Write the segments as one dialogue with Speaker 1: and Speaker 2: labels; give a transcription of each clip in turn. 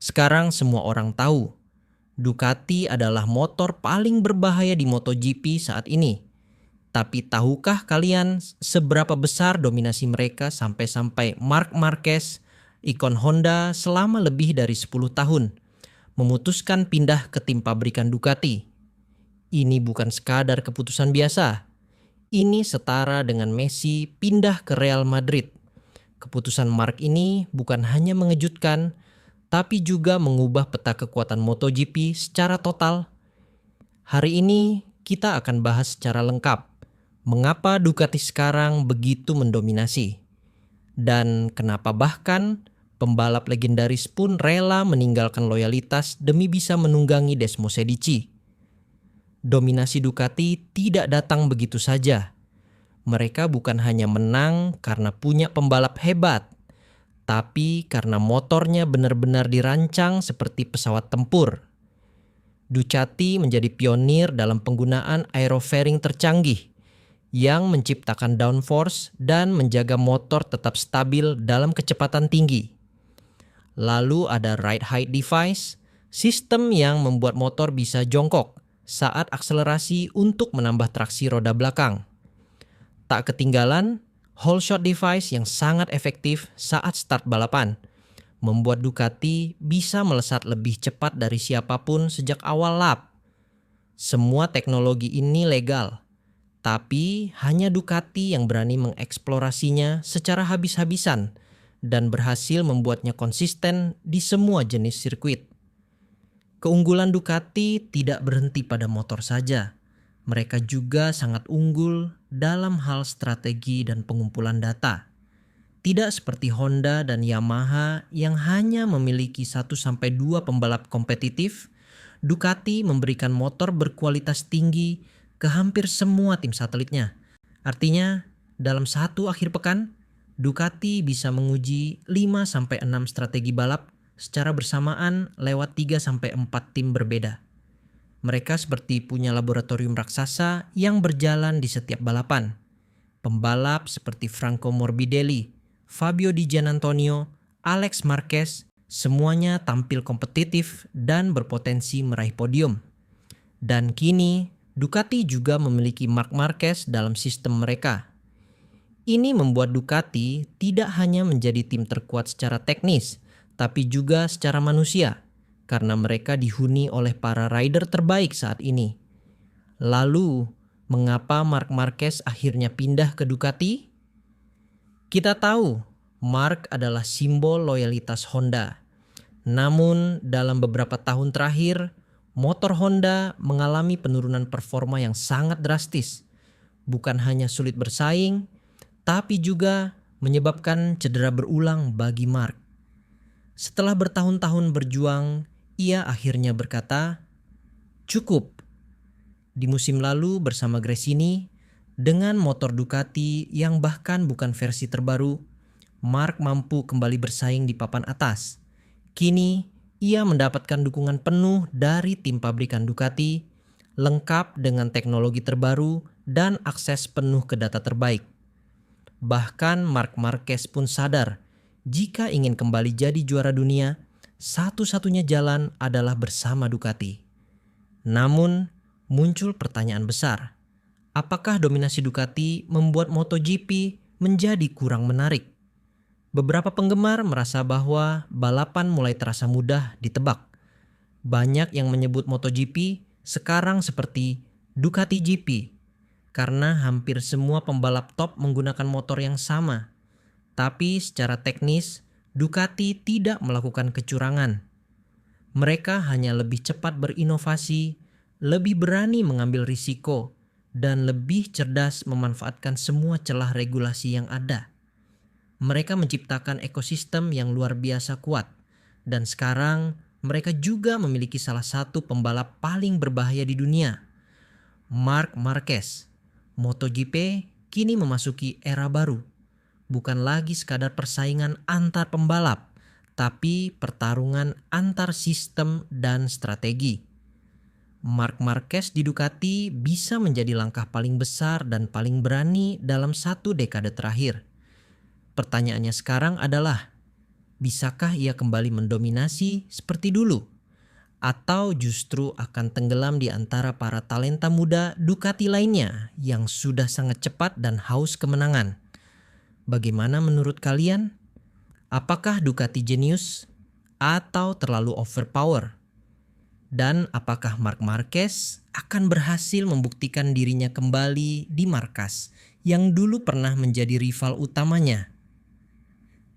Speaker 1: Sekarang semua orang tahu, Ducati adalah motor paling berbahaya di MotoGP saat ini. Tapi tahukah kalian seberapa besar dominasi mereka sampai-sampai Marc Marquez, ikon Honda selama lebih dari 10 tahun, memutuskan pindah ke tim pabrikan Ducati? Ini bukan sekadar keputusan biasa. Ini setara dengan Messi pindah ke Real Madrid. Keputusan Marc ini bukan hanya mengejutkan, tapi juga mengubah peta kekuatan MotoGP secara total. Hari ini kita akan bahas secara lengkap mengapa Ducati sekarang begitu mendominasi dan kenapa bahkan pembalap legendaris pun rela meninggalkan loyalitas demi bisa menunggangi Desmosedici. Dominasi Ducati tidak datang begitu saja. Mereka bukan hanya menang karena punya pembalap hebat, tapi karena motornya benar-benar dirancang seperti pesawat tempur. Ducati menjadi pionir dalam penggunaan aerofairing tercanggih yang menciptakan downforce dan menjaga motor tetap stabil dalam kecepatan tinggi. Lalu ada ride height device, sistem yang membuat motor bisa jongkok saat akselerasi untuk menambah traksi roda belakang. Tak ketinggalan, whole shot device yang sangat efektif saat start balapan, membuat Ducati bisa melesat lebih cepat dari siapapun sejak awal lap. Semua teknologi ini legal, tapi hanya Ducati yang berani mengeksplorasinya secara habis-habisan dan berhasil membuatnya konsisten di semua jenis sirkuit. Keunggulan Ducati tidak berhenti pada motor saja. Mereka juga sangat unggul dalam hal strategi dan pengumpulan data. Tidak seperti Honda dan Yamaha yang hanya memiliki 1-2 pembalap kompetitif, Ducati memberikan motor berkualitas tinggi ke hampir semua tim satelitnya. Artinya, dalam satu akhir pekan, Ducati bisa menguji 5-6 strategi balap secara bersamaan lewat 3-4 tim berbeda. Mereka seperti punya laboratorium raksasa yang berjalan di setiap balapan. Pembalap seperti Franco Morbidelli, Fabio Di Giannantonio, Alex Marquez, semuanya tampil kompetitif dan berpotensi meraih podium. Dan kini, Ducati juga memiliki Marc Marquez dalam sistem mereka. Ini membuat Ducati tidak hanya menjadi tim terkuat secara teknis, tapi juga secara manusia, karena mereka dihuni oleh para rider terbaik saat ini. Lalu, mengapa Marc Marquez akhirnya pindah ke Ducati? Kita tahu, Marc adalah simbol loyalitas Honda. Namun, dalam beberapa tahun terakhir, motor Honda mengalami penurunan performa yang sangat drastis. Bukan hanya sulit bersaing, tapi juga menyebabkan cedera berulang bagi Marc. Setelah bertahun-tahun berjuang, ia akhirnya berkata, "Cukup." Di musim lalu bersama Gresini, dengan motor Ducati yang bahkan bukan versi terbaru, Marc mampu kembali bersaing di papan atas. Kini, ia mendapatkan dukungan penuh dari tim pabrikan Ducati, lengkap dengan teknologi terbaru dan akses penuh ke data terbaik. Bahkan Marc Marquez pun sadar, jika ingin kembali jadi juara dunia, satu-satunya jalan adalah bersama Ducati. Namun, muncul pertanyaan besar. Apakah dominasi Ducati membuat MotoGP menjadi kurang menarik? Beberapa penggemar merasa bahwa balapan mulai terasa mudah ditebak. Banyak yang menyebut MotoGP sekarang seperti Ducati GP, karena hampir semua pembalap top menggunakan motor yang sama. Tapi secara teknis, Ducati tidak melakukan kecurangan. Mereka hanya lebih cepat berinovasi, lebih berani mengambil risiko, dan lebih cerdas memanfaatkan semua celah regulasi yang ada. Mereka menciptakan ekosistem yang luar biasa kuat, dan sekarang mereka juga memiliki salah satu pembalap paling berbahaya di dunia, Marc Marquez. MotoGP kini memasuki era baru. Bukan lagi sekadar persaingan antar pembalap, tapi pertarungan antar sistem dan strategi. Marc Marquez di Ducati bisa menjadi langkah paling besar dan paling berani dalam 1 dekade terakhir. Pertanyaannya sekarang adalah, Bisakah ia kembali mendominasi seperti dulu? Atau justru akan tenggelam di antara para talenta muda Ducati lainnya yang sudah sangat cepat dan haus kemenangan? Bagaimana menurut kalian? Apakah Ducati jenius atau terlalu overpower? Dan apakah Marc Marquez akan berhasil membuktikan dirinya kembali di markas yang dulu pernah menjadi rival utamanya?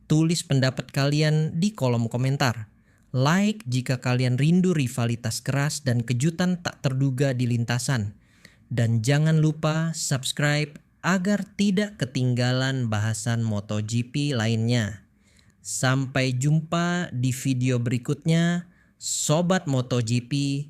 Speaker 1: Tulis pendapat kalian di kolom komentar. Like jika kalian rindu rivalitas keras dan kejutan tak terduga di lintasan. Dan jangan lupa subscribe agar tidak ketinggalan bahasan MotoGP lainnya. Sampai jumpa di video berikutnya, Sobat MotoGP.